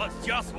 That's just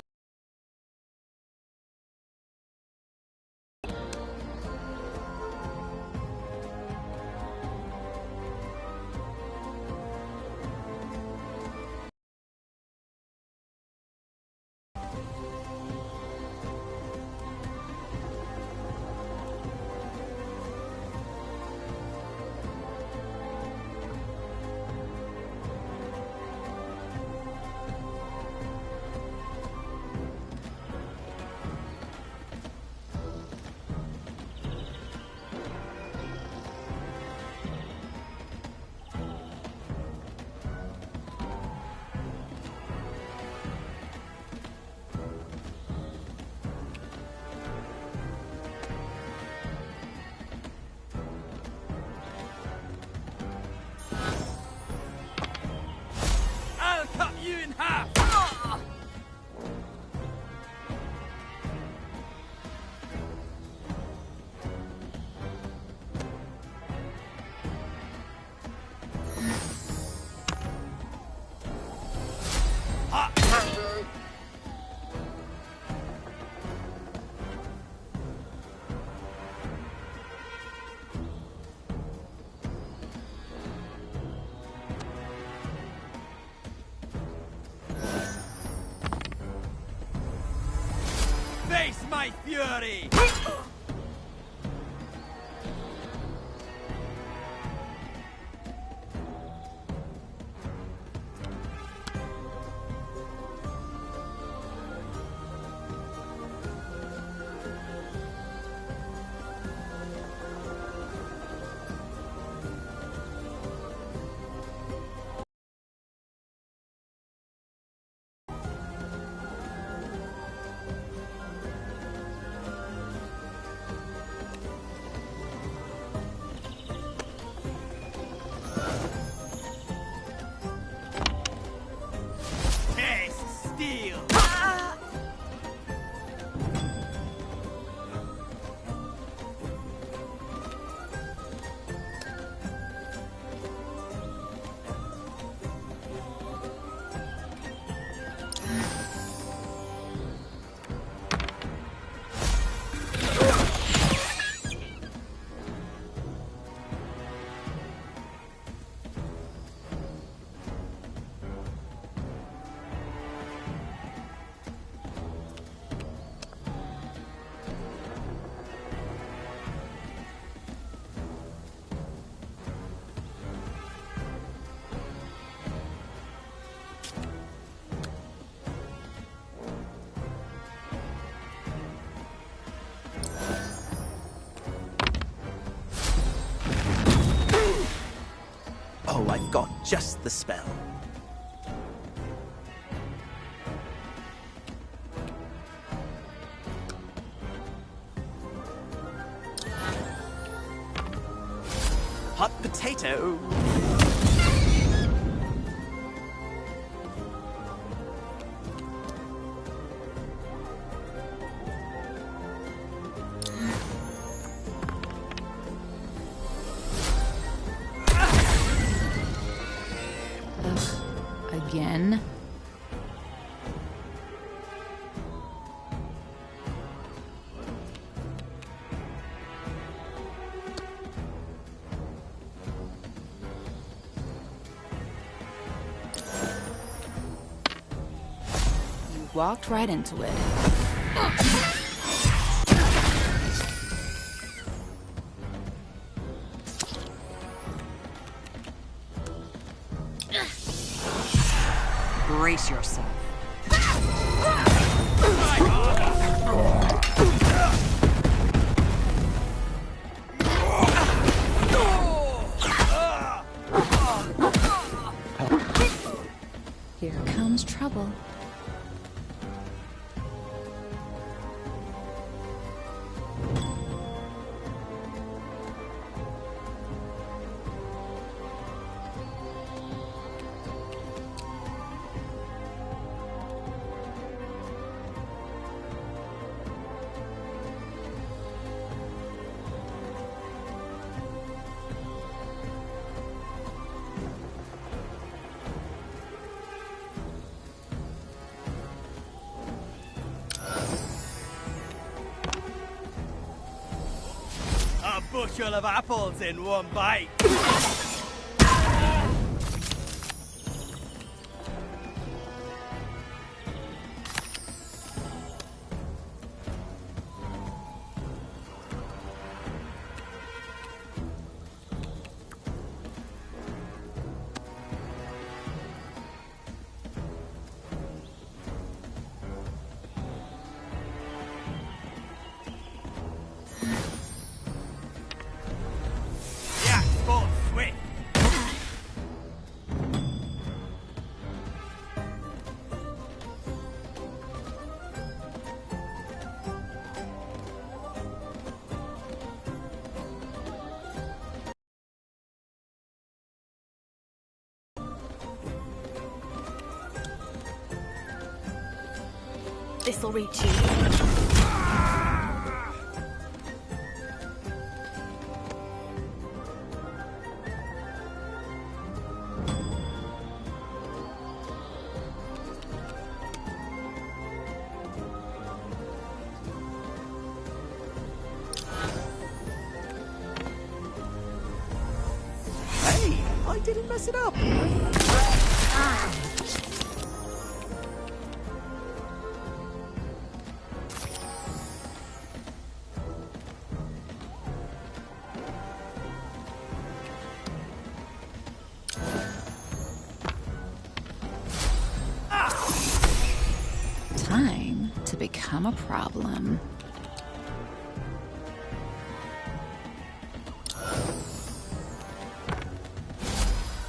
you in half! Face my fury! Oh, I've got just the spell. Hot potato! Again. You walked right into it. Brace yourself. Here comes trouble. bushel of apples in one bite. This'll reach you. Hey, I didn't mess it up. Time to become a problem.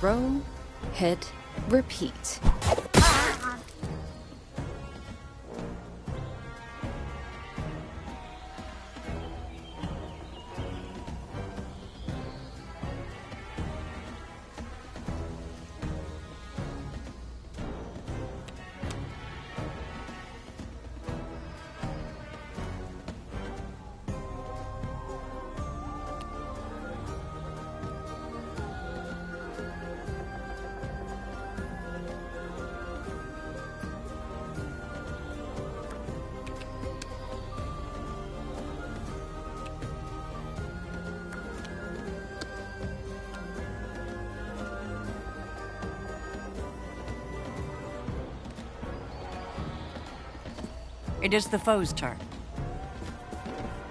Roll, hit, repeat. It is the foe's turn.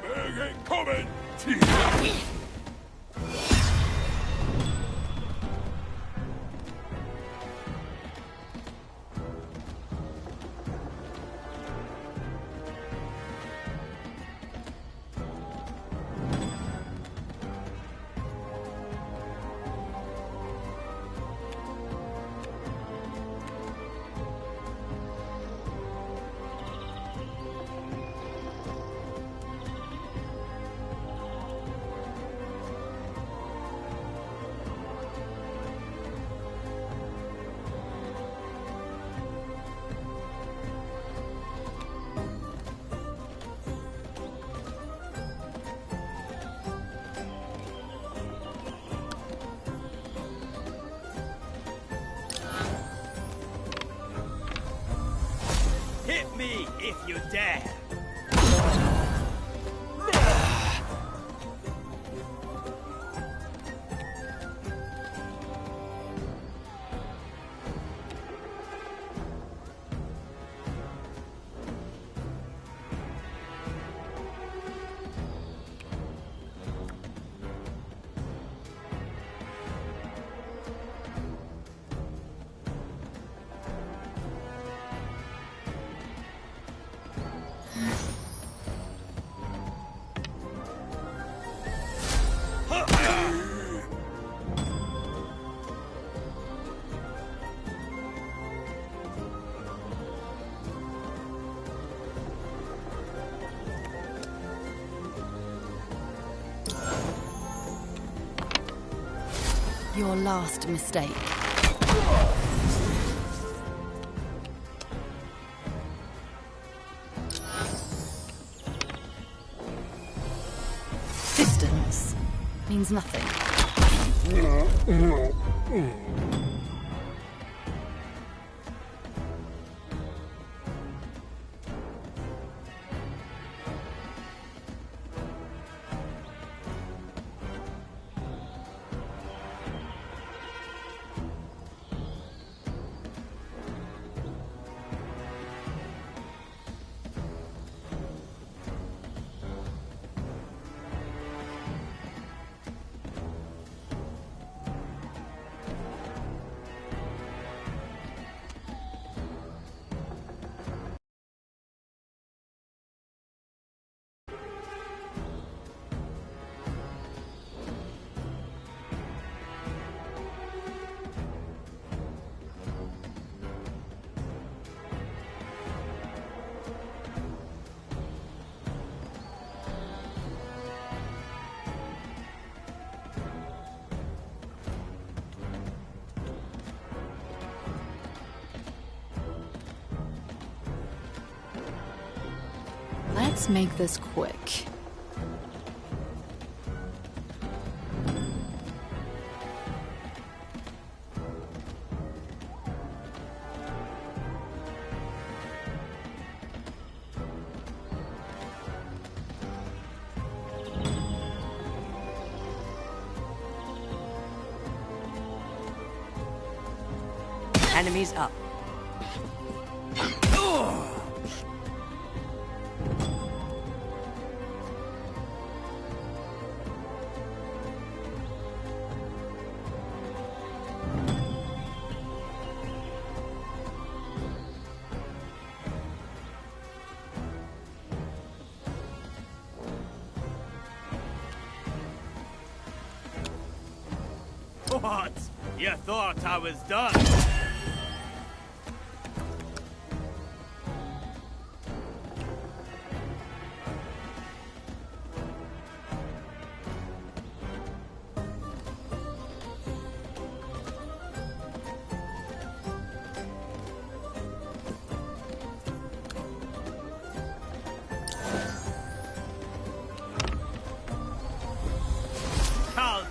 Big incoming! Hit me if you dare! Your last mistake. Distance means nothing. Let's make this quick. Enemies up. What? You thought I was done?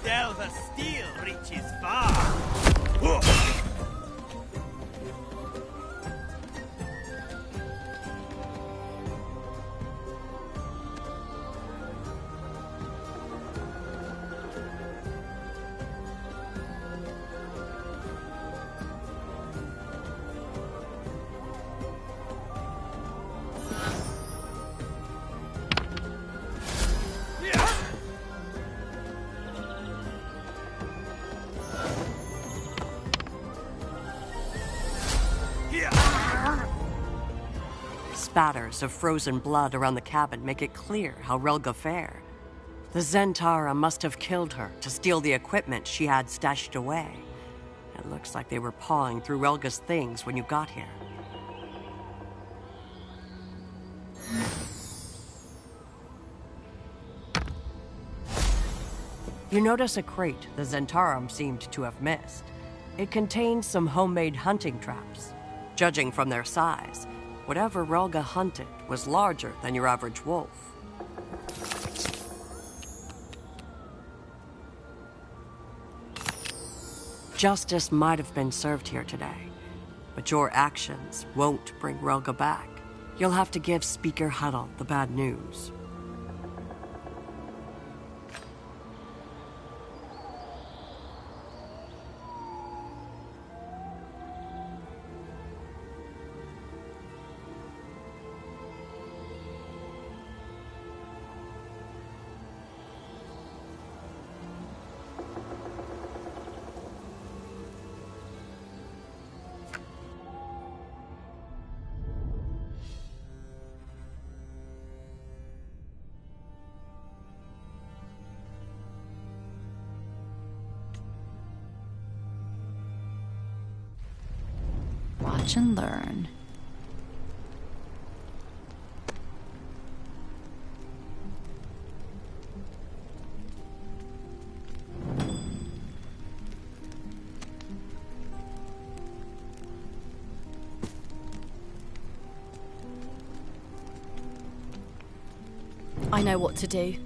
Delver steel reaches far. Spatters of frozen blood around the cabin make it clear how Relga fared. The Zentara must have killed her to steal the equipment she had stashed away. It looks like they were pawing through Relga's things when you got here. You notice a crate the Zentarum seemed to have missed. It contained some homemade hunting traps. Judging from their size, whatever Relga hunted was larger than your average wolf. Justice might have been served here today, but your actions won't bring Relga back. You'll have to give Speaker Huddle the bad news. Watch and learn. I know what to do.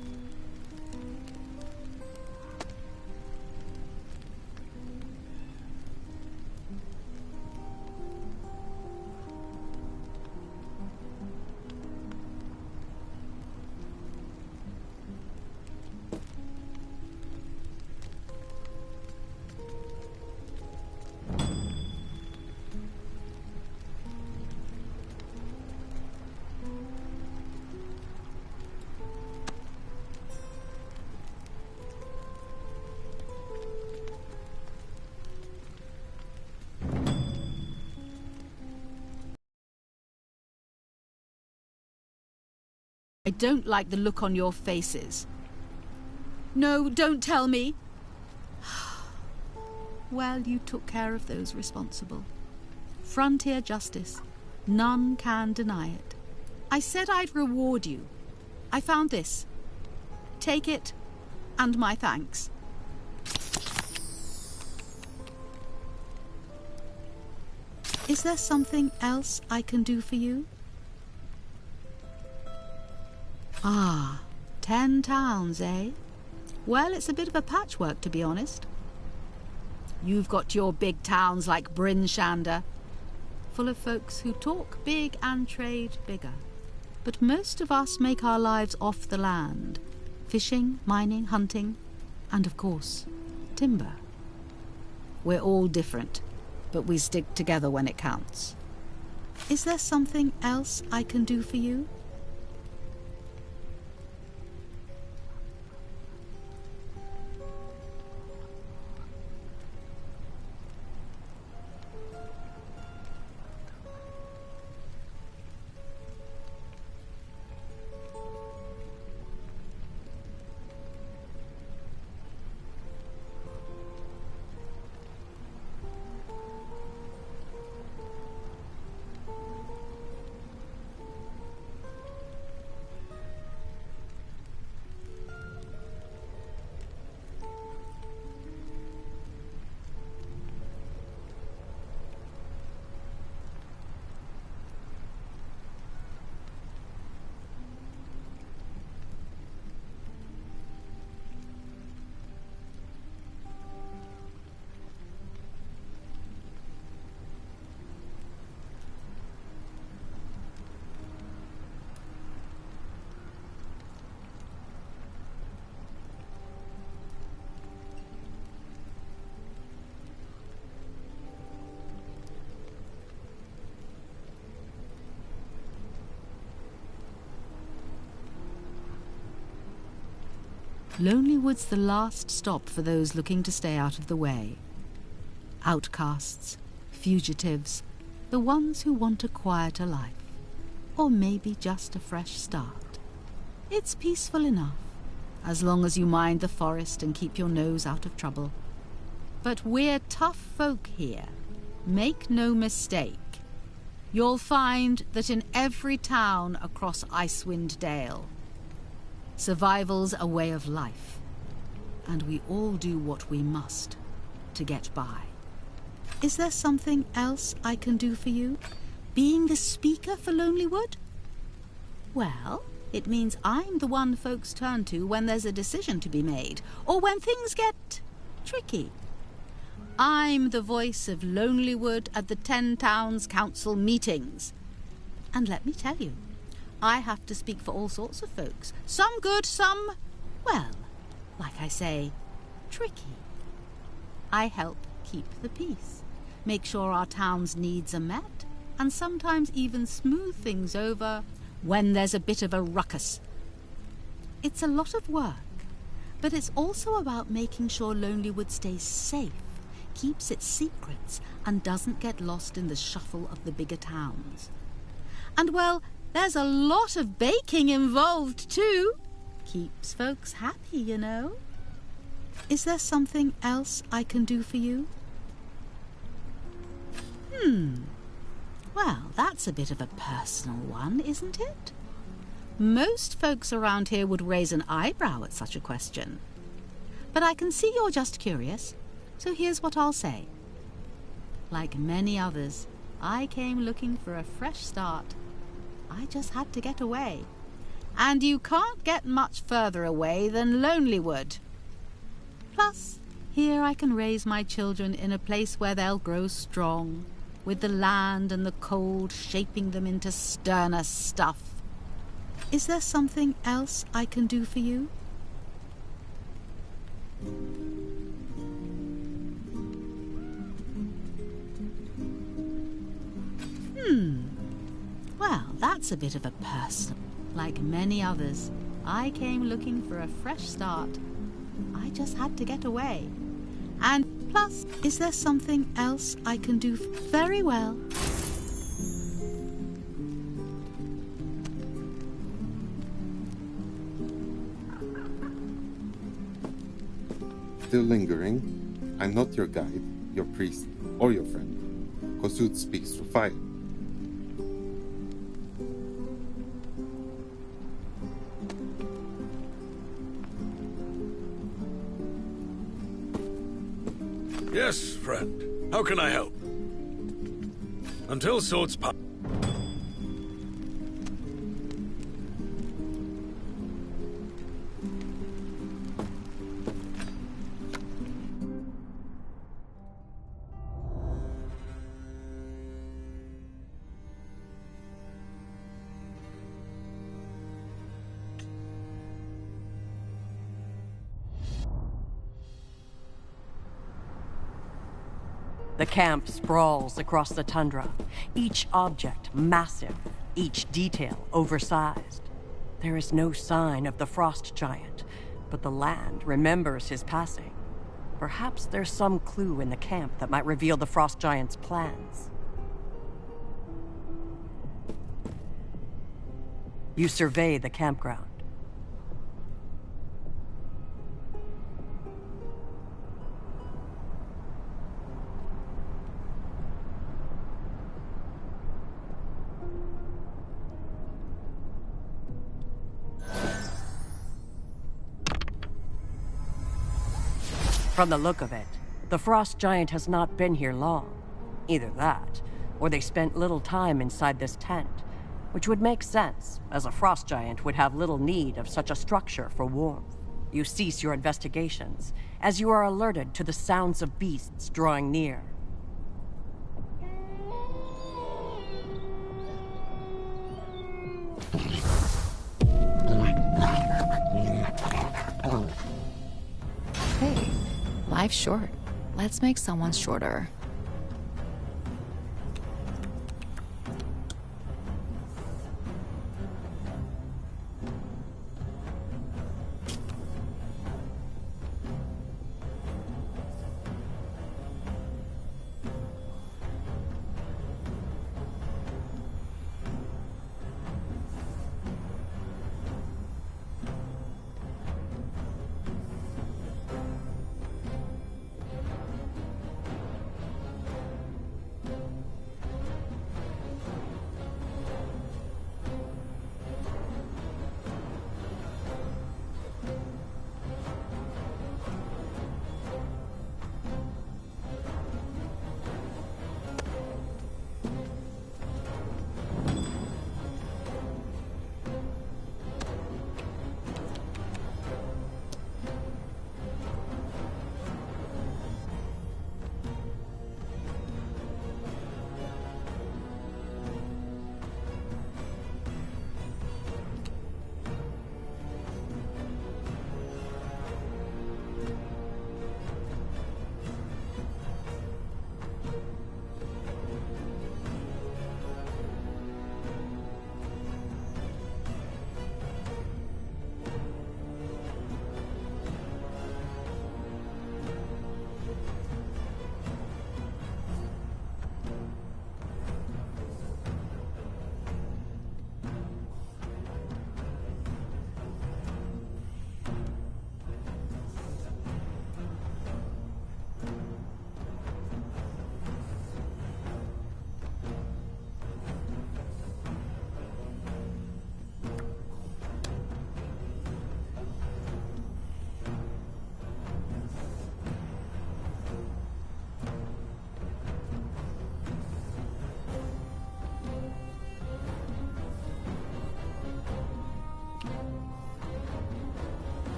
I don't like the look on your faces. No, don't tell me. Well, you took care of those responsible. Frontier justice. None can deny it. I said I'd reward you. I found this. Take it, and my thanks. Is there something else I can do for you? Ah, 10 towns, eh? Well, it's a bit of a patchwork, to be honest. You've got your big towns like Bryn Shander, full of folks who talk big and trade bigger. But most of us make our lives off the land. Fishing, mining, hunting, and of course, timber. We're all different, but we stick together when it counts. Is there something else I can do for you? Lonelywood's the last stop for those looking to stay out of the way. Outcasts, fugitives, the ones who want a quieter life, or maybe just a fresh start. It's peaceful enough, as long as you mind the forest and keep your nose out of trouble. But we're tough folk here. Make no mistake. You'll find that in every town across Icewind Dale, survival's a way of life, and we all do what we must to get by. Is there something else I can do for you? Being the speaker for Lonelywood? Well, it means I'm the one folks turn to when there's a decision to be made, or when things get tricky. I'm the voice of Lonelywood at the 10 Towns Council meetings. And let me tell you, I have to speak for all sorts of folks. Some good, some, well, like I say, tricky. I help keep the peace, make sure our town's needs are met, and sometimes even smooth things over when there's a bit of a ruckus. It's a lot of work, but it's also about making sure Lonelywood stays safe, keeps its secrets, and doesn't get lost in the shuffle of the bigger towns. And well, there's a lot of baking involved too. Keeps folks happy, you know. Is there something else I can do for you? Well, that's a bit of a personal one, isn't it? Most folks around here would raise an eyebrow at such a question. But I can see you're just curious, so here's what I'll say. Like many others, I came looking for a fresh start. I just had to get away. And you can't get much further away than Lonelywood. Plus, here I can raise my children in a place where they'll grow strong, with the land and the cold shaping them into sterner stuff. Is there something else I can do for you? Well, that's a bit of a personal. Like many others, I came looking for a fresh start. I just had to get away. And plus, is there something else I can do? Very well. Still lingering? I'm not your guide, your priest, or your friend. Kossuth speaks through fire. Yes, friend. How can I help? Until swords pass. The camp sprawls across the tundra, each object massive, each detail oversized. There is no sign of the frost giant, but the land remembers his passing. Perhaps there's some clue in the camp that might reveal the frost giant's plans. You survey the campground. From the look of it, the frost giant has not been here long. Either that, or they spent little time inside this tent, which would make sense, as a frost giant would have little need of such a structure for warmth. You cease your investigations, as you are alerted to the sounds of beasts drawing near. Hey, life's short. Let's make someone's shorter.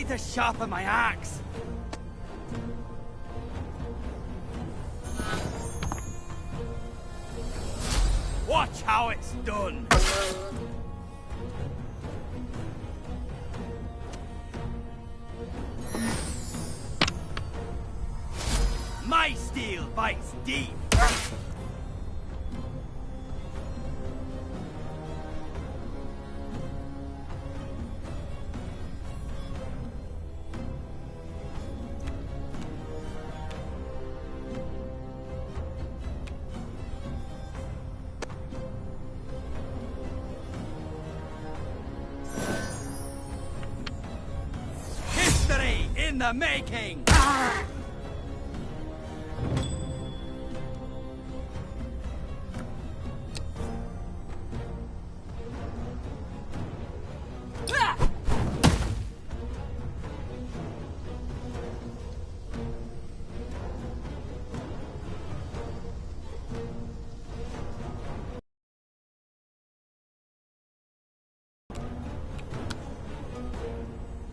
To sharpen my axe. Watch how it's done. My steel bites deep. In the making!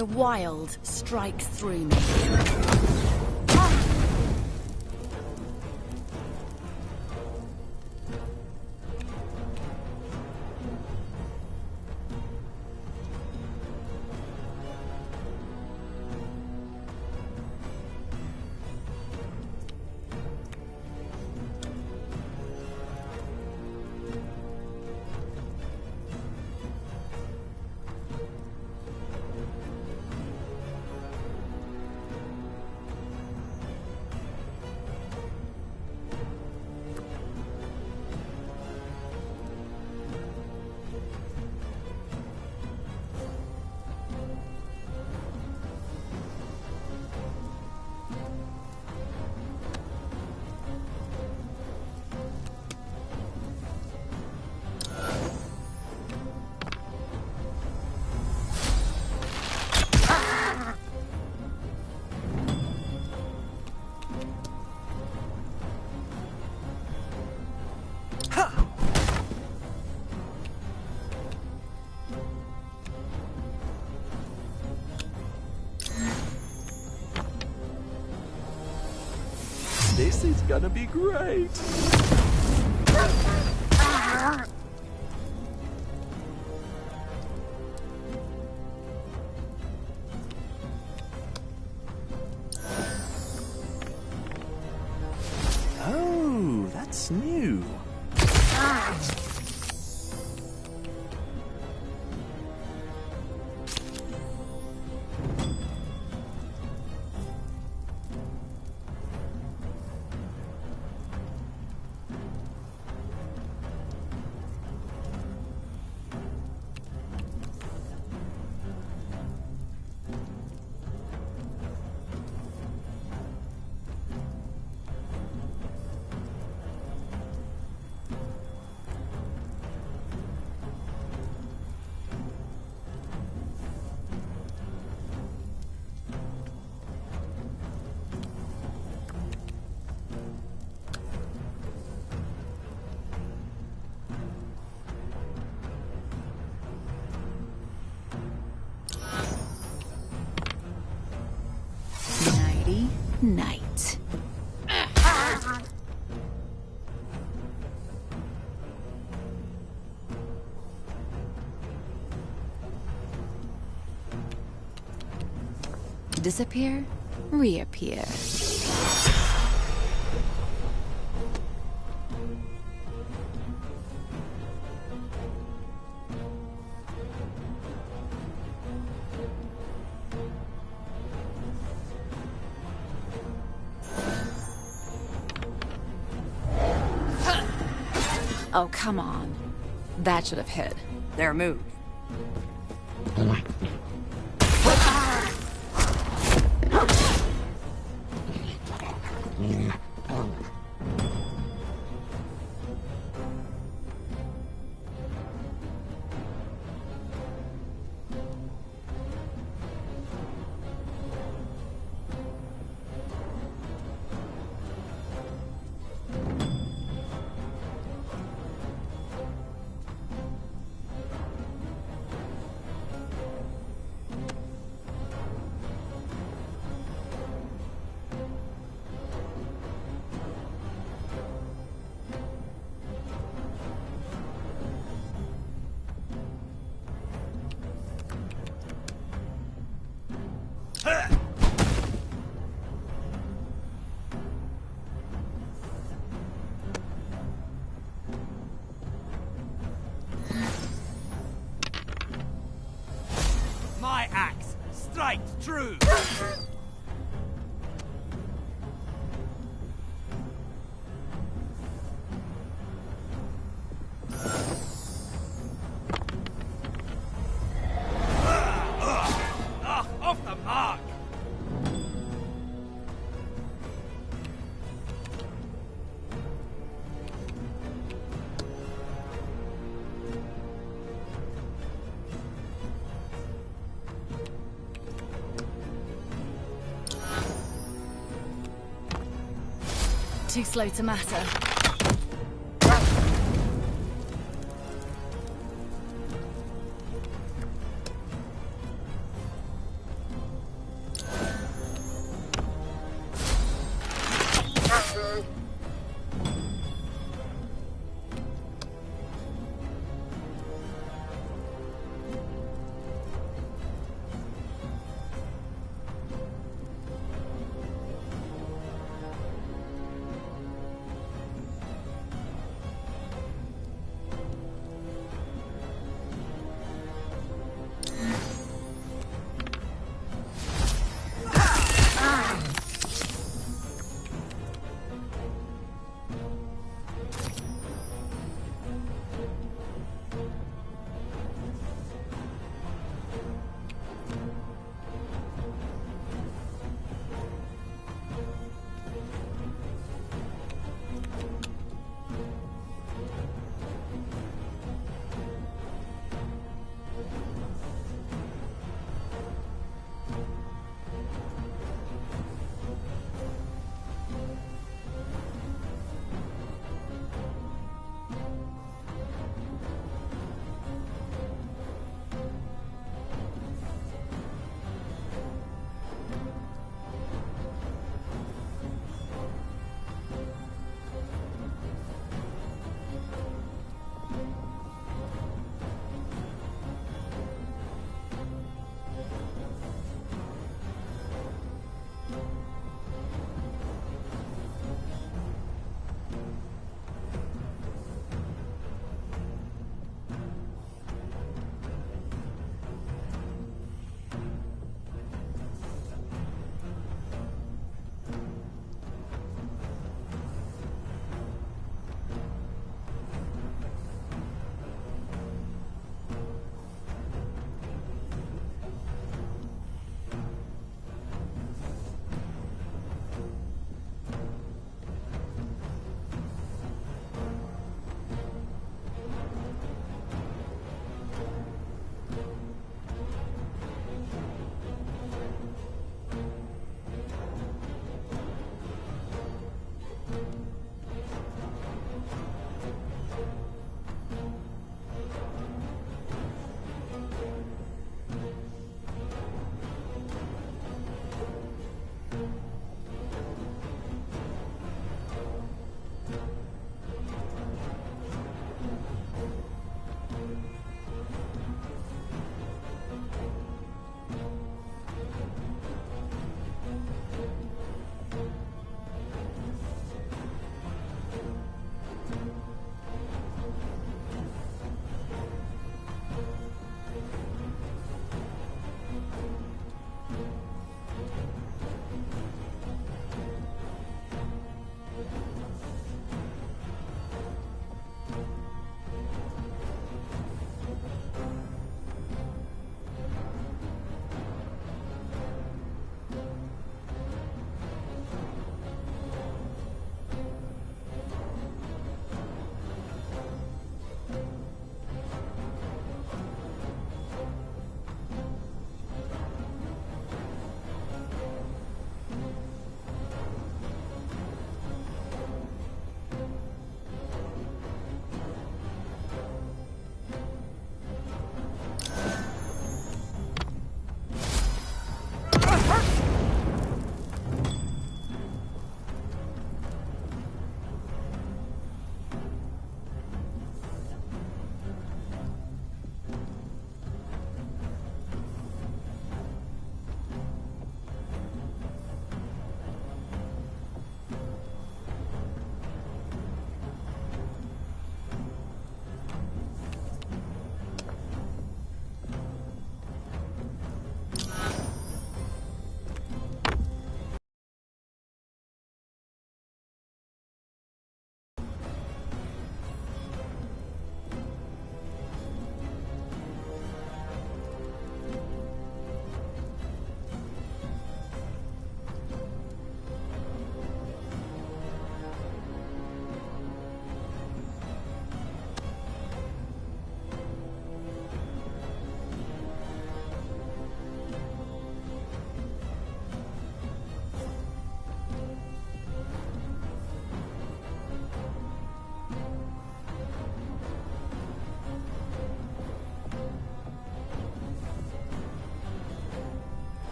The wild strikes through me. This is gonna be great. Oh, that's new. Night. Disappear, reappear. Oh, come on. That should have hit. Their move. My axe strikes true. Off the mark. Too slow to matter.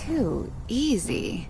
Too easy.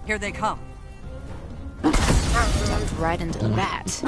Here they come. Jumped right into the bat.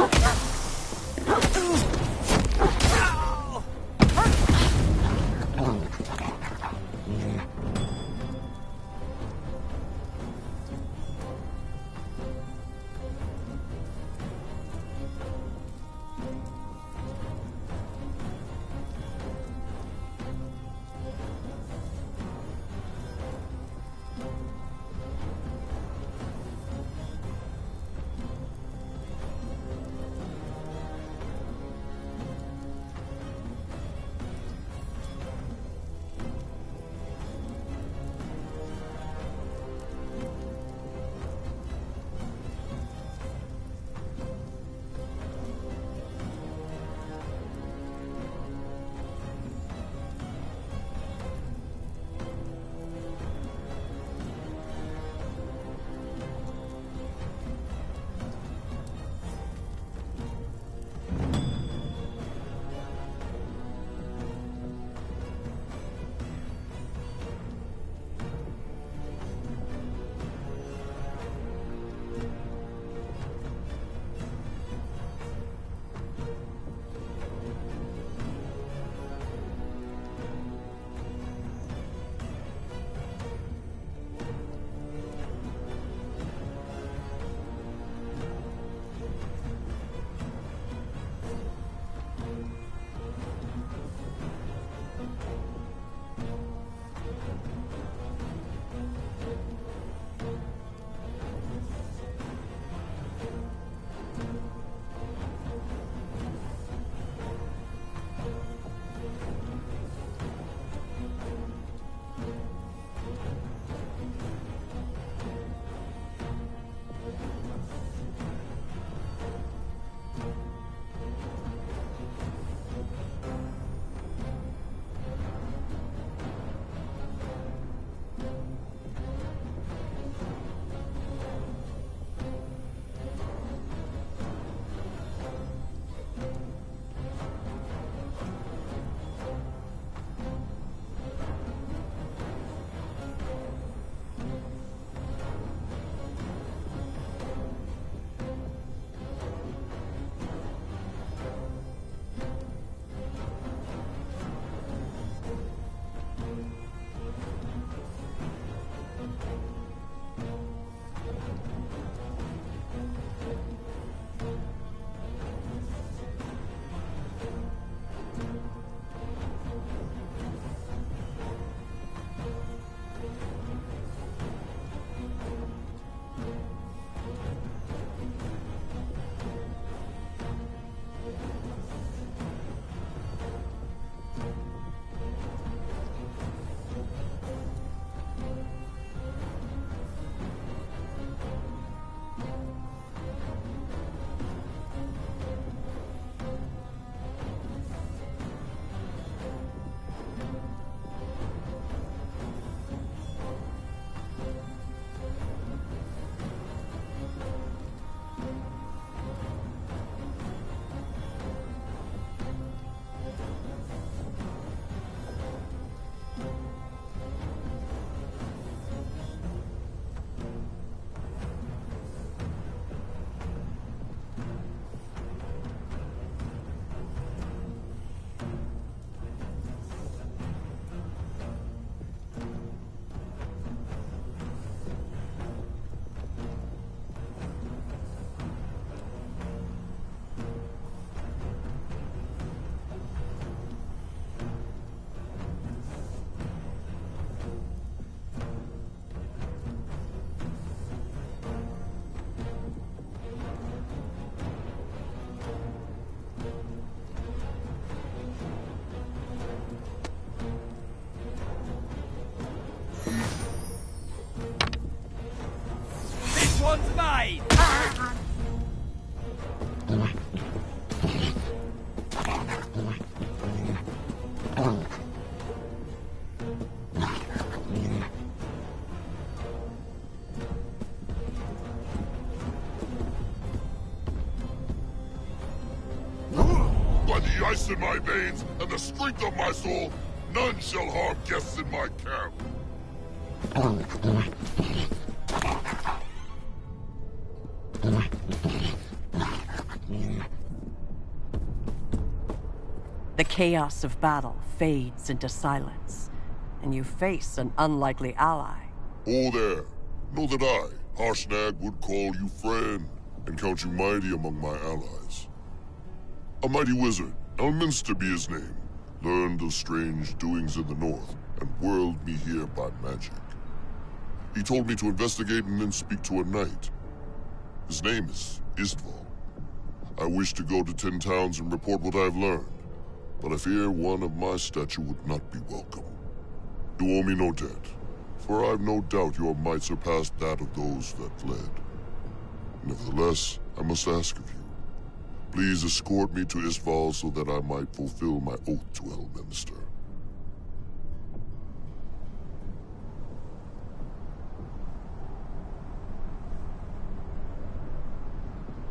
By the ice in my veins and the strength of my soul, none shall harm guests in my camp. The chaos of battle fades into silence, and you face an unlikely ally. Oh there. Know that I, Harshnag, would call you friend, and count you mighty among my allies. A mighty wizard, Elminster be his name, learned of strange doings in the north, and whirled me here by magic. He told me to investigate and then speak to a knight. His name is Istval. I wish to go to 10 towns and report what I've learned, but I fear one of my stature would not be welcome. You owe me no debt, for I've no doubt your might surpassed that of those that fled. Nevertheless, I must ask of you, please escort me to Istval so that I might fulfill my oath to Elminster.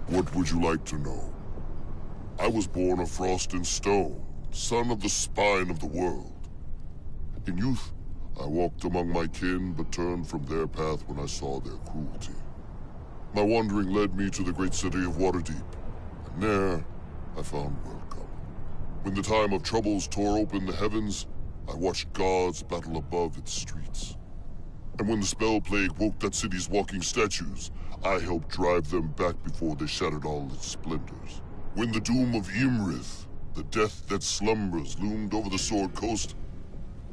What would you like to know? I was born of frost and stone, son of the spine of the world. In youth, I walked among my kin, but turned from their path when I saw their cruelty. My wandering led me to the great city of Waterdeep, and there I found welcome. When the time of troubles tore open the heavens, I watched gods battle above its streets. And when the spell plague woke that city's walking statues, I helped drive them back before they shattered all its splendors. When the doom of Imrith, the death that slumbers, loomed over the Sword Coast,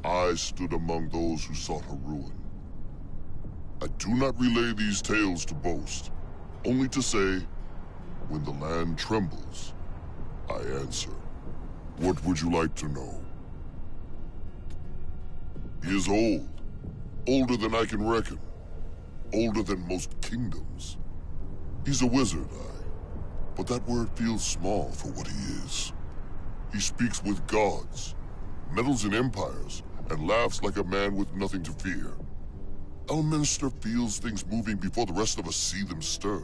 I stood among those who sought her ruin. I do not relay these tales to boast, only to say, when the land trembles, I answer. What would you like to know? He is old, older than I can reckon, older than most kingdoms. He's a wizard, but that word feels small for what he is. He speaks with gods, meddles in empires, and laughs like a man with nothing to fear. Elminster feels things moving before the rest of us see them stir.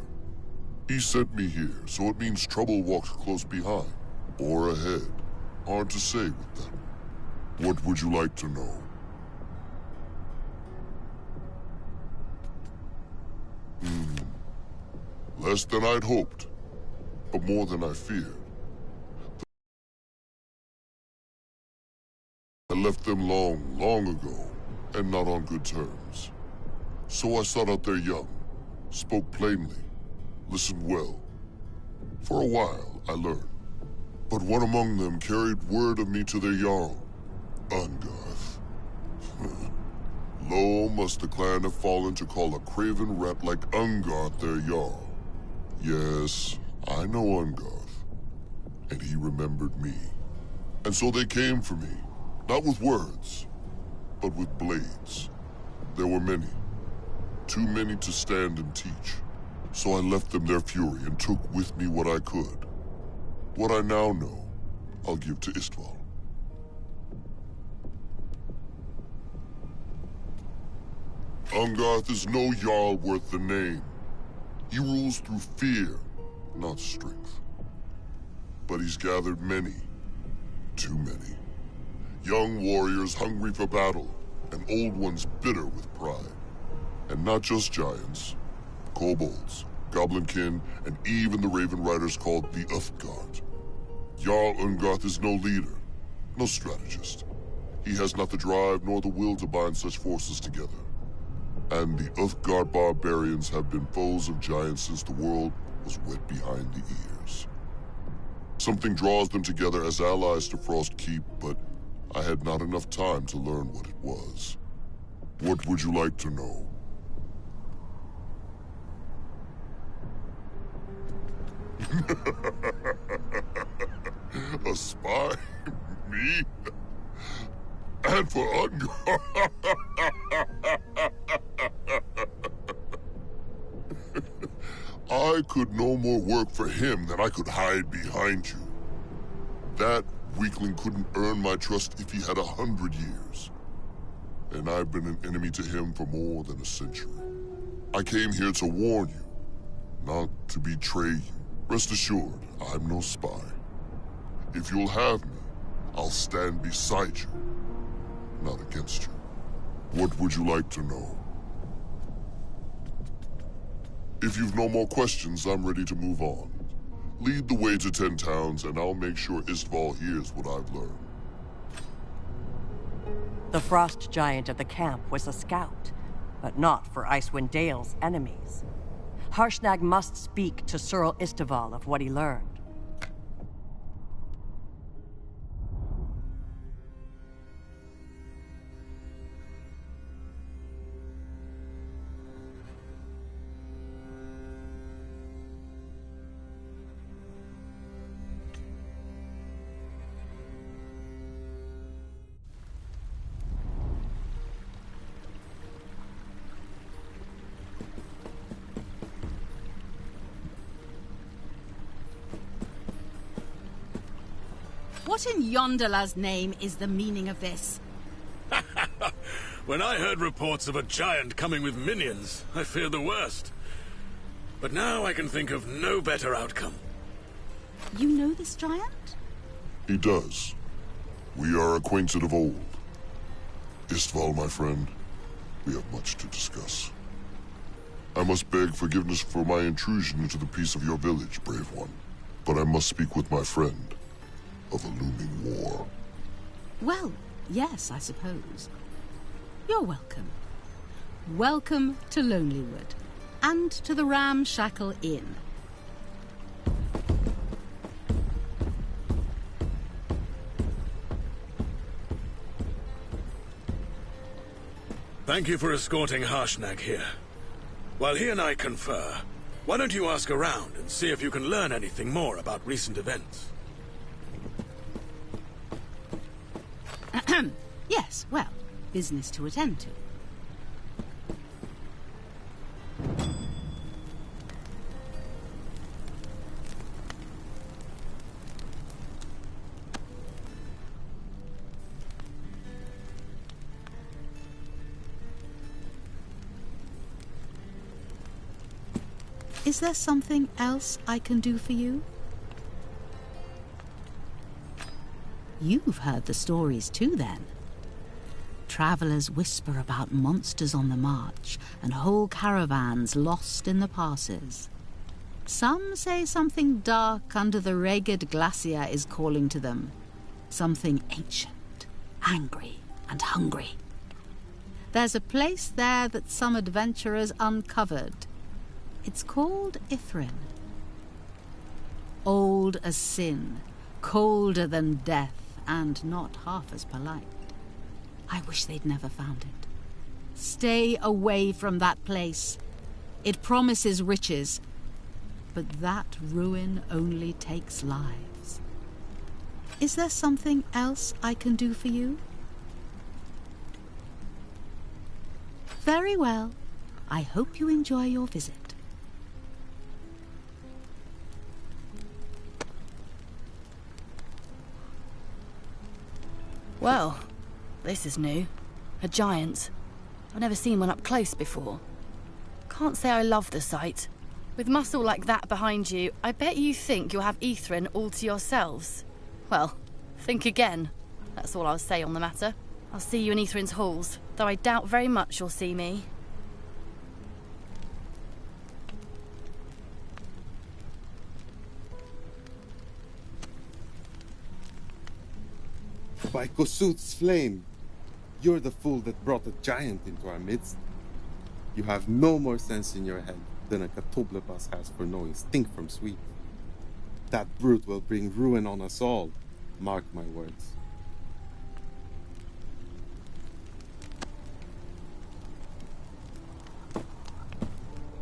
He sent me here, so it means trouble walks close behind, or ahead. Hard to say with that. What would you like to know? Less than I'd hoped, but more than I feared. I left them long ago, and not on good terms. So I sought out their young, spoke plainly, listened well. For a while, I learned. But one among them carried word of me to their Jarl, Ungarth. Lo, must the clan have fallen to call a craven rat like Ungarth their Jarl. Yes, I know Ungarth, and he remembered me. And so they came for me, not with words, but with blades. There were many, too many to stand and teach. So I left them their fury and took with me what I could. What I now know, I'll give to Istval. Ungarth is no Jarl worth the name. He rules through fear, not strength. But he's gathered many, too many. Young warriors hungry for battle, and old ones bitter with pride. And not just giants, kobolds, goblinkin, and even the Raven Riders called the Uthgard. Jarl Ungarth is no leader, no strategist. He has not the drive nor the will to bind such forces together. And the Uthgard barbarians have been foes of giants since the world was wet behind the ears. Something draws them together as allies to Frost Keep, but I had not enough time to learn what it was. What would you like to know? A spy? Me? And for Ungarth? I could no more work for him than I could hide behind you. That weakling couldn't earn my trust if he had 100 years. And I've been an enemy to him for more than a century. I came here to warn you, not to betray you. Rest assured, I'm no spy. If you'll have me, I'll stand beside you, not against you. What would you like to know? If you've no more questions, I'm ready to move on. Lead the way to 10 towns, and I'll make sure Istval hears what I've learned. The frost giant at the camp was a scout, but not for Icewind Dale's enemies. Harshnag must speak to Cyril Istval of what he learned. What in Yonderla's name is the meaning of this? When I heard reports of a giant coming with minions, I feared the worst. But now I can think of no better outcome. You know this giant? He does. We are acquainted of old. Istval, my friend, we have much to discuss. I must beg forgiveness for my intrusion into the peace of your village, brave one. But I must speak with my friend of a looming war. Well, yes, I suppose. You're welcome. Welcome to Lonelywood, and to the Ramshackle Inn. Thank you for escorting Harshnag here. While he and I confer, why don't you ask around and see if you can learn anything more about recent events? Yes, well, business to attend to. Is there something else I can do for you? You've heard the stories too, then. Travelers whisper about monsters on the march and whole caravans lost in the passes. Some say something dark under the ragged glacier is calling to them. Something ancient, angry and hungry. There's a place there that some adventurers uncovered. It's called Ithrin. Old as sin, colder than death, and not half as polite. I wish they'd never found it. Stay away from that place. It promises riches, but that ruin only takes lives. Is there something else I can do for you? Very well. I hope you enjoy your visit. Well, this is new. A giant. I've never seen one up close before. Can't say I love the sight. With muscle like that behind you, I bet you think you'll have Ithrin all to yourselves. Well, think again. That's all I'll say on the matter. I'll see you in Ithrin's halls, though I doubt very much you'll see me. By Kossuth's flame, you're the fool that brought a giant into our midst. You have no more sense in your head than a Katoblepas has for knowing stink from sweet. That brute will bring ruin on us all. Mark my words.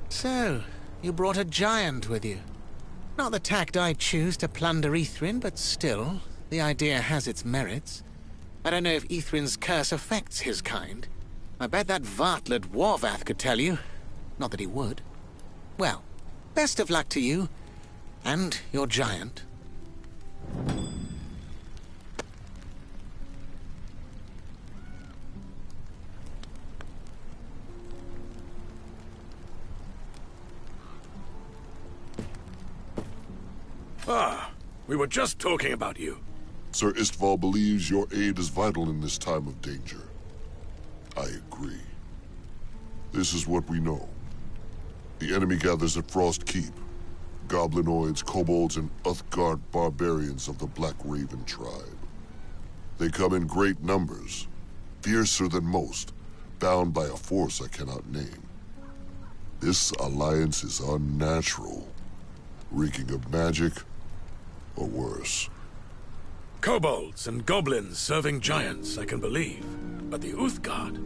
So, you brought a giant with you. Not the tact I choose to plunder Ithrin, but still, the idea has its merits. I don't know if Ithrin's curse affects his kind. I bet that Vartlet Warvath could tell you. Not that he would. Well, best of luck to you, and your giant. Ah, we were just talking about you. Sir Istval believes your aid is vital in this time of danger. I agree. This is what we know. The enemy gathers at Frost Keep. Goblinoids, kobolds, and Uthgard barbarians of the Black Raven tribe. They come in great numbers, fiercer than most, bound by a force I cannot name. This alliance is unnatural, reeking of magic, or worse. Kobolds and goblins serving giants, I can believe. But the Uthgard,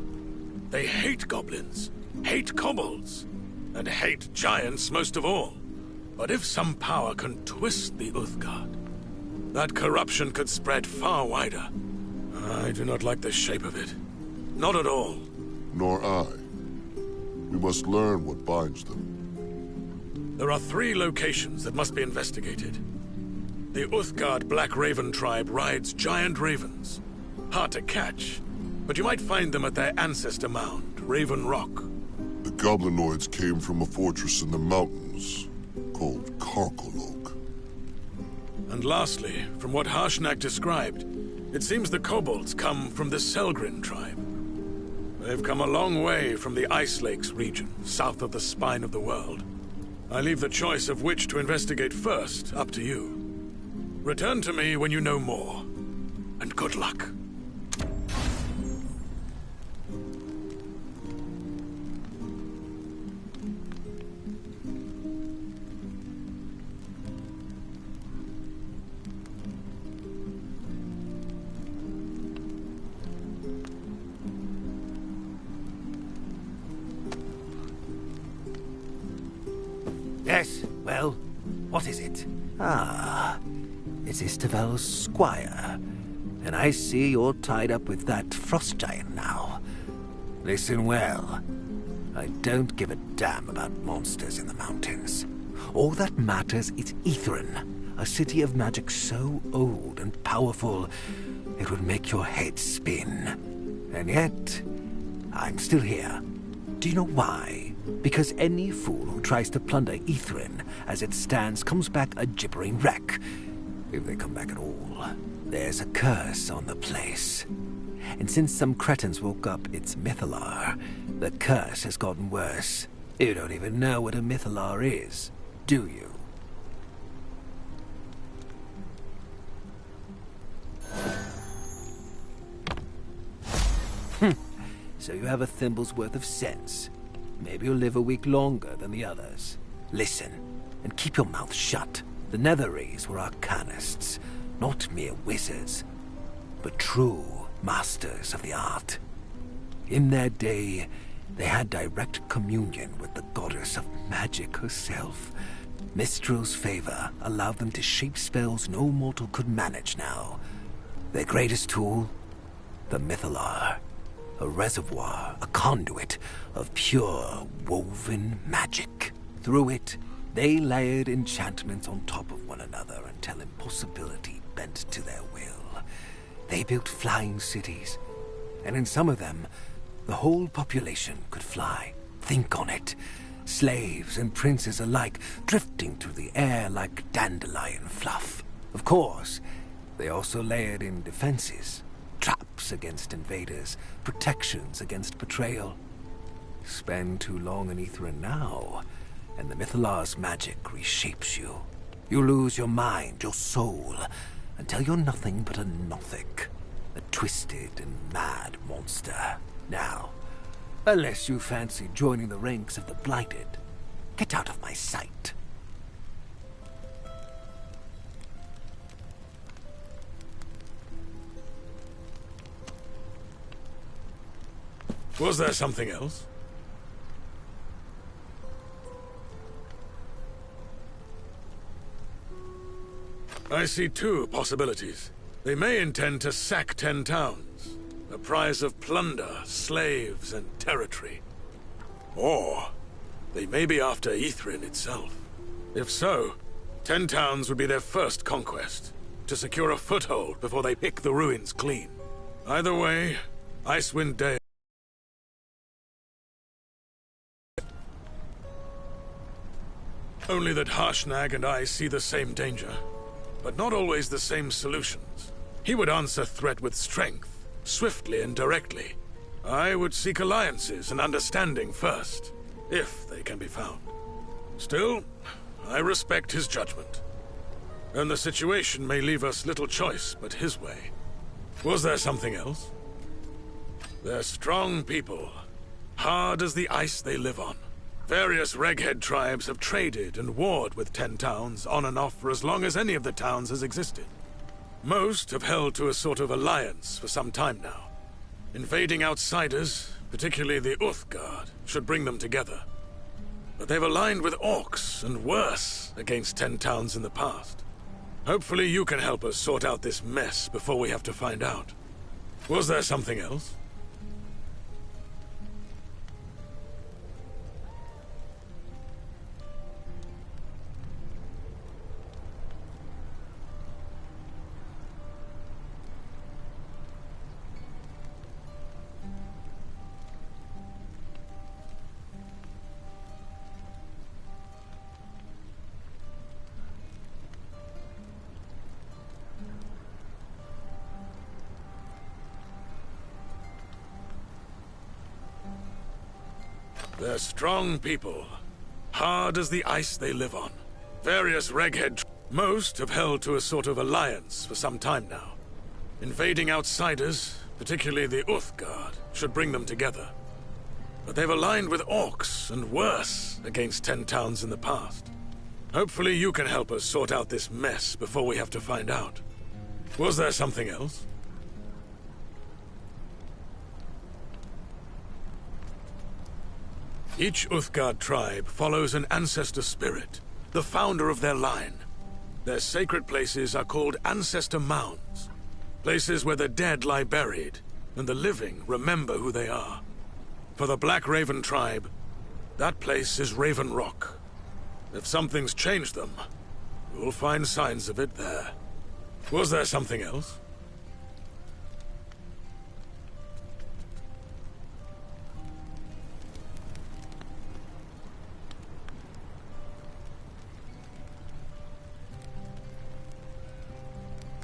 they hate goblins, hate kobolds, and hate giants most of all. But if some power can twist the Uthgard, that corruption could spread far wider. I do not like the shape of it. Not at all. Nor I. We must learn what binds them. There are 3 locations that must be investigated. The Uthgard Black Raven tribe rides giant ravens. Hard to catch, but you might find them at their ancestor mound, Raven Rock. The Goblinoids came from a fortress in the mountains called Karkolok. And lastly, from what Harshnag described, it seems the kobolds come from the Selgrin tribe. They've come a long way from the Ice Lakes region, south of the spine of the world. I leave the choice of which to investigate first up to you. Return to me when you know more, and good luck. Yes, well, what is it? Ah, it's Istavel's squire. And I see you're tied up with that frost giant now. Listen well. I don't give a damn about monsters in the mountains. All that matters is Ithrin, a city of magic so old and powerful it would make your head spin. And yet, I'm still here. Do you know why? Because any fool who tries to plunder Ithrin as it stands comes back a gibbering wreck. If they come back at all. There's a curse on the place. And since some cretins woke up its Mythalar, the curse has gotten worse. You don't even know what a Mythalar is, do you? So you have a thimble's worth of sense. Maybe you'll live a week longer than the others. Listen, and keep your mouth shut. The Netherese were arcanists, not mere wizards, but true masters of the art. In their day, they had direct communion with the goddess of magic herself. Mistral's favor allowed them to shape spells no mortal could manage now. Their greatest tool? The Mythalar. A reservoir, a conduit of pure, woven magic. Through it, they layered enchantments on top of one another until impossibility bent to their will. They built flying cities, and in some of them, the whole population could fly. Think on it. Slaves and princes alike drifting through the air like dandelion fluff. Of course, they also layered in defenses. Traps against invaders, protections against betrayal. Spend too long in Ithrin now, and the Mythalar's magic reshapes you. You lose your mind, your soul, until you're nothing but a Nothic. A twisted and mad monster. Now, unless you fancy joining the ranks of the Blighted, get out of my sight. Was there something else? I see 2 possibilities. They may intend to sack 10 towns, a prize of plunder, slaves, and territory. Or they may be after Ithrin itself. If so, 10 towns would be their first conquest, to secure a foothold before they pick the ruins clean. Either way, Icewind Dale. Only that Harshnag and I see the same danger. but not always the same solutions. He would answer threat with strength, swiftly and directly. I would seek alliances and understanding first, if they can be found. Still, I respect his judgment. And the situation may leave us little choice but his way. Was there something else? They're strong people, hard as the ice they live on. Various Reghead tribes have traded and warred with 10 towns on and off for as long as any of the towns has existed. Most have held to a sort of alliance for some time now. Invading outsiders, particularly the Uthgard, should bring them together. But they've aligned with orcs, and worse, against 10 towns in the past. Hopefully you can help us sort out this mess before we have to find out. Was there something else? They're strong people, hard as the ice they live on. Various Reghead most have held to a sort of alliance for some time now. Invading outsiders, particularly the Uthgard, should bring them together. But they've aligned with orcs, and worse, against 10 towns in the past. Hopefully you can help us sort out this mess before we have to find out. Was there something else? Each Uthgard tribe follows an ancestor spirit, the founder of their line. Their sacred places are called ancestor mounds, places where the dead lie buried, and the living remember who they are. For the Black Raven tribe, that place is Raven Rock. If something's changed them, you'll find signs of it there. Was there something else?